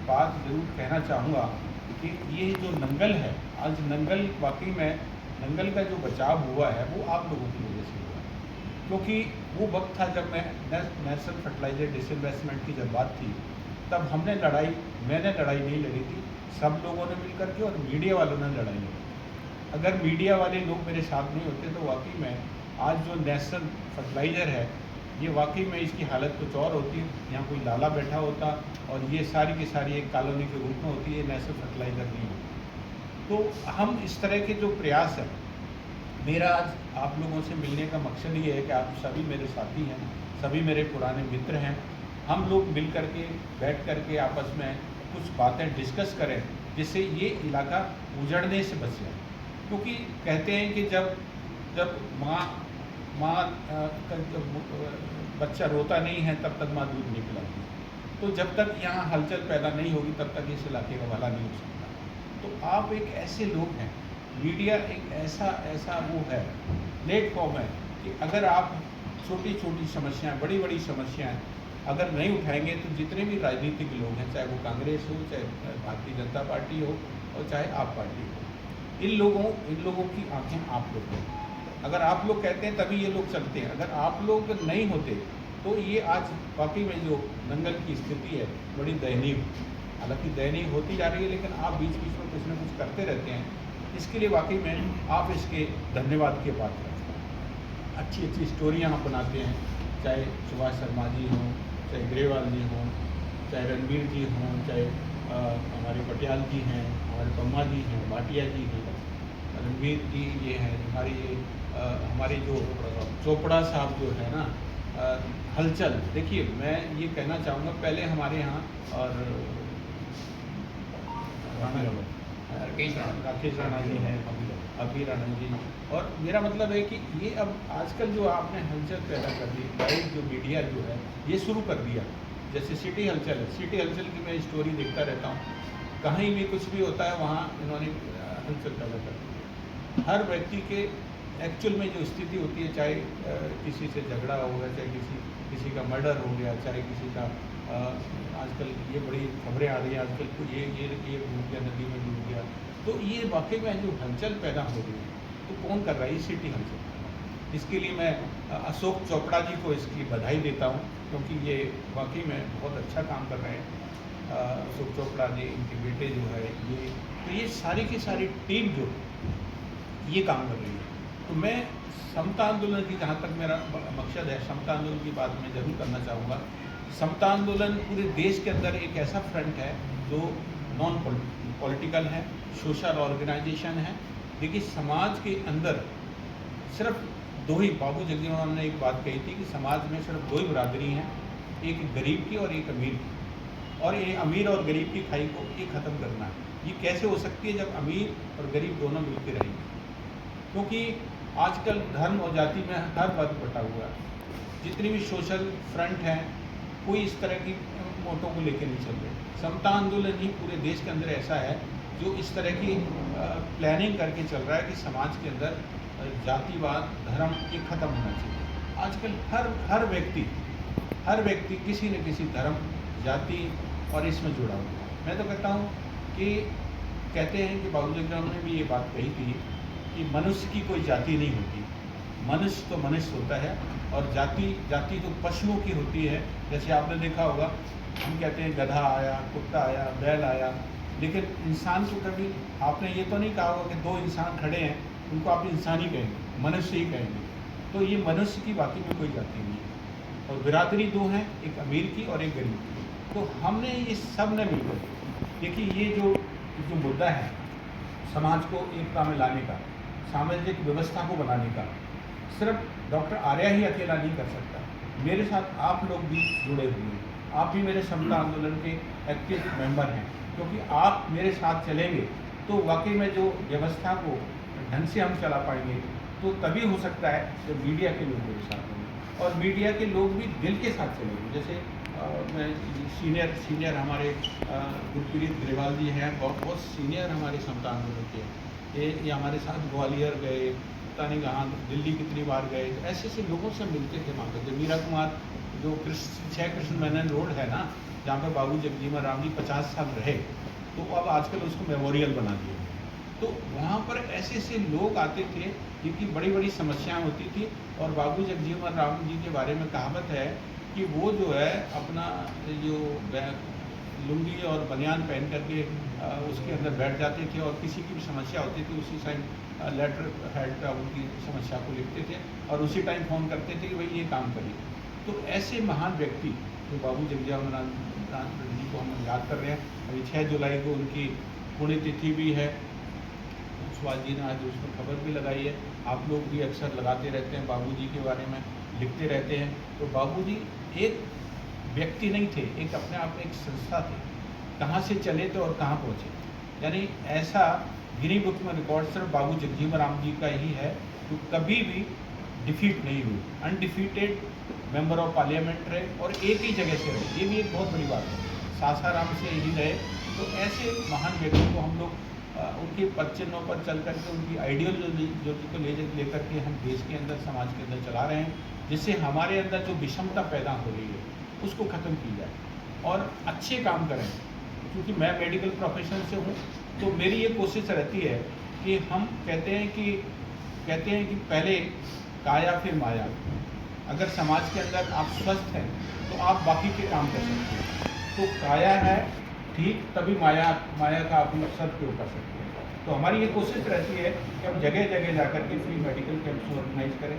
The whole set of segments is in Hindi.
बात ज़रूर कहना चाहूँगा कि ये जो नंगल है, आज नंगल वाकई में नंगल का जो बचाव हुआ है वो आप लोगों की वजह से हुआ है। क्योंकि वो वक्त था जब मैं नेशनल फर्टिलाइजर डिसइन्वेस्टमेंट की जब बात थी, तब मैंने लड़ाई नहीं लड़ी थी, सब लोगों ने मिल करके और मीडिया वालों ने लड़ाई लड़ी। अगर मीडिया वाले लोग मेरे साथ नहीं होते तो वाकई में आज जो नेशनल फर्टिलाइज़र है, ये वाकई में इसकी हालत कुछ और होती। यहाँ कोई लाला बैठा होता और ये सारी की सारी एक कॉलोनी के रूप में होती है, नेशनल फर्टिलाइज़र नहीं होती। तो हम इस तरह के जो प्रयास हैं, मेरा आज आप लोगों से मिलने का मकसद ये है कि आप सभी मेरे साथी हैं, सभी मेरे पुराने मित्र हैं। हम लोग मिल कर के बैठ कर के आपस में कुछ बातें डिस्कस करें जिससे ये इलाका उजड़ने से बच जाए। क्योंकि कहते हैं कि जब माँ का जब बच्चा रोता नहीं है तब तक माँ दूध नहीं पिलाती। तो जब तक यहाँ हलचल पैदा नहीं होगी तब तक इस इलाके का भला नहीं हो सकता। तो आप एक ऐसे लोग हैं, मीडिया एक ऐसा वो है, प्लेटफॉर्म है कि अगर आप छोटी छोटी समस्याएं, बड़ी बड़ी समस्याएं अगर नहीं उठाएंगे तो जितने भी राजनीतिक लोग हैं, चाहे वो कांग्रेस हो, चाहे भारतीय जनता पार्टी हो और चाहे आप पार्टी हो, इन लोगों की आंखें आप लोग हैं। अगर आप लोग कहते हैं तभी ये लोग चलते हैं। अगर आप लोग नहीं होते तो ये आज वाकई में जो नंगल की स्थिति है बड़ी दयनीय, हालांकि दयनीय होती जा रही है, लेकिन आप बीच बीच में कुछ ना कुछ करते रहते हैं। इसके लिए वाकई में आप इसके धन्यवाद के पात्र हैं। अच्छी अच्छी स्टोरियाँ आप बनाते हैं, चाहे सुभाष शर्मा जी हों, चाहे ग्रेवाल जी हों, चाहे रणवीर जी हों, चाहे हमारे पटियाल जी हैं, हमारे पम्मा जी हैं, भाटिया जी हैं, रणवीर जी ये हैं, हमारे जो चोपड़ा साहब जो है ना, हलचल। देखिए मैं ये कहना चाहूँगा, पहले हमारे यहाँ और राकेश राणा जी हैं, अभी राणा जी, और मेरा मतलब है कि ये अब आजकल जो आपने हलचल पैदा कर दी, लाइव जो मीडिया जो है ये शुरू कर दिया। जैसे सिटी हलचल है, सिटी हलचल की मैं स्टोरी देखता रहता हूँ, कहीं भी कुछ भी होता है वहाँ इन्होंने हलचल पैदा कर दी। हर व्यक्ति के एक्चुअल में जो स्थिति होती है, चाहे किसी से झगड़ा हो गया, चाहे किसी का मर्डर हो गया, चाहे किसी का आजकल ये बड़ी खबरें आ रही हैं आजकल तो ये डूब गया, नदी में डूब गया। तो ये वाकई में जो हलचल पैदा हो रही है तो कौन कर रहा है? ये सिटी हलचल। इसके लिए मैं अशोक चोपड़ा जी को इसकी बधाई देता हूँ, क्योंकि ये वाकई में बहुत अच्छा काम कर रहे हैं। अशोक चोपड़ा जी, इनके बेटे जो है ये सारी की सारी टीम जो ये काम कर रही है। तो मैं समता आंदोलन की, जहाँ तक मेरा मकसद है, समता आंदोलन की बात मैं ज़रूर करना चाहूँगा। समता आंदोलन पूरे देश के अंदर एक ऐसा फ्रंट है जो नॉन पॉलिटिकल है, सोशल ऑर्गेनाइजेशन है। देखिए समाज के अंदर सिर्फ दो ही, बाबू जगजीवन ने एक बात कही थी कि समाज में सिर्फ दो ही बरादरी हैं, एक गरीब की और एक अमीर की, और ये अमीर और गरीब की खाई को ये ख़त्म करना है। ये कैसे हो सकती है? जब अमीर और गरीब दोनों मिलकर रहेंगे। क्योंकि आजकल धर्म और जाति में हर वर्ग बटा हुआ है। जितनी भी सोशल फ्रंट हैं कोई इस तरह की मोटो को लेकर नहीं चल रहे। समता आंदोलन ही पूरे देश के अंदर ऐसा है जो इस तरह की प्लानिंग करके चल रहा है कि समाज के अंदर जातिवाद, धर्म ये ख़त्म होना चाहिए। आजकल हर व्यक्ति किसी न किसी धर्म, जाति और इसमें जुड़ा हुआ है। मैं तो कहता हूँ कि कहते हैं कि बाबू जगजीवन ने भी ये बात कही थी कि मनुष्य की कोई जाति नहीं होती, मनुष्य तो मनुष्य होता है, और जाति तो पशुओं की होती है। जैसे आपने देखा होगा, हम कहते हैं गधा आया, कुत्ता आया, बैल आया, लेकिन इंसान को कभी आपने ये तो नहीं कहा होगा कि दो इंसान खड़े हैं उनको आप इंसान ही कहेंगे, मनुष्य ही कहेंगे। तो ये मनुष्य की बाकी में कोई जाति नहीं है। और बिरादरी दो हैं, एक अमीर की और एक गरीब की। तो हमने ये सब ने मिलकर, देखिए ये जो मुद्दा है समाज को एकता में लाने का, सामाजिक व्यवस्था को बनाने का, सिर्फ डॉक्टर आर्या ही अकेला नहीं कर सकता। मेरे साथ आप लोग भी जुड़े हुए हैं, आप भी मेरे समता आंदोलन के एक्टिव मेंबर हैं, क्योंकि आप मेरे साथ चलेंगे तो वाकई में जो व्यवस्था को ढंग से हम चला पाएंगे। तो तभी हो सकता है जब मीडिया के लोग मेरे साथ होंगे, और मीडिया के लोग भी दिल के साथ चलेंगे। जैसे मैं सीनियर हमारे गुरप्रीत ग्रेवाल जी हैं, बहुत सीनियर हमारे समता आंदोलन के, ये हमारे साथ ग्वालियर गए, पता नहीं कहाँ, दिल्ली कितनी बार गए। ऐसे लोगों से मिलते थे वहाँ पर। जब मीरा कुमार जो 6 कृष्ण मेनन रोड है ना, जहाँ पर बाबू जगजीवन राम जी 50 साल रहे, तो अब आजकल उसको मेमोरियल बना दिया। तो वहाँ पर ऐसे ऐसे लोग आते थे जिनकी बड़ी बड़ी समस्याएं होती थी, और बाबू जगजीवन राम जी के बारे में कहावत है कि वो जो है अपना जो लुंगी और बनियान पहन करके उसके अंदर बैठ जाते थे, और किसी की भी समस्या होती थी उसी टाइम लेटर हेड पे उनकी समस्या को लिखते थे और उसी टाइम फ़ोन करते थे कि भाई ये काम करिए। तो ऐसे महान व्यक्ति जो बाबू जगजीवन राम जी को हम याद कर रहे हैं। अभी 6 जुलाई को उनकी पुण्यतिथि भी है। सुभाष जी ने आज उसमें खबर भी लगाई है, आप लोग भी अक्सर लगाते रहते हैं, बाबूजी के बारे में लिखते रहते हैं। तो बाबूजी एक व्यक्ति नहीं थे, एक अपने आप में एक संस्था थे। कहाँ से चले थे और कहाँ पहुँचे, यानी ऐसा गिनी बुक में रिकॉर्ड सिर्फ बाबू जगजीवन राम जी का ही है जो कभी भी डिफीट नहीं हुई, अनडिफीटेड मेंबर ऑफ पार्लियामेंट रहे और एक ही जगह से रहे। ये भी एक बहुत बड़ी बात है, सासाराम से ही रहे। तो ऐसे महान व्यक्ति को हम लोग उनके पद चिन्हों पर चल करके उनकी आइडियोलॉजी को लेकर के हम देश के अंदर, समाज के अंदर चला रहे हैं, जिससे हमारे अंदर जो विषमता पैदा हो रही है उसको ख़त्म की जाए और अच्छे काम करें। क्योंकि मैं मेडिकल प्रोफेशन से हूँ, तो मेरी ये कोशिश रहती है कि हम कहते हैं कि पहले काया फिर माया। अगर समाज के अंदर आप स्वस्थ हैं तो आप बाकी के काम कर सकते हैं। तो काया है ठीक, तभी माया का आप सदुपयोग कर सकते हैं। तो हमारी ये कोशिश रहती है कि हम जगह जगह जाकर के फ्री मेडिकल कैंप्स ऑर्गेनाइज करें,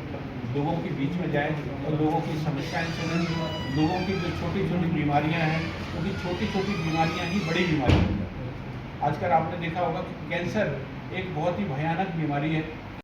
लोगों के बीच में जाएं और लोगों की समस्याएं सुनें, लोगों की जो छोटी छोटी बीमारियां हैं, क्योंकि छोटी छोटी बीमारियां ही बड़ी बीमारी बन जाती हैं। आजकल आपने देखा होगा कि कैंसर एक बहुत ही भयानक बीमारी है,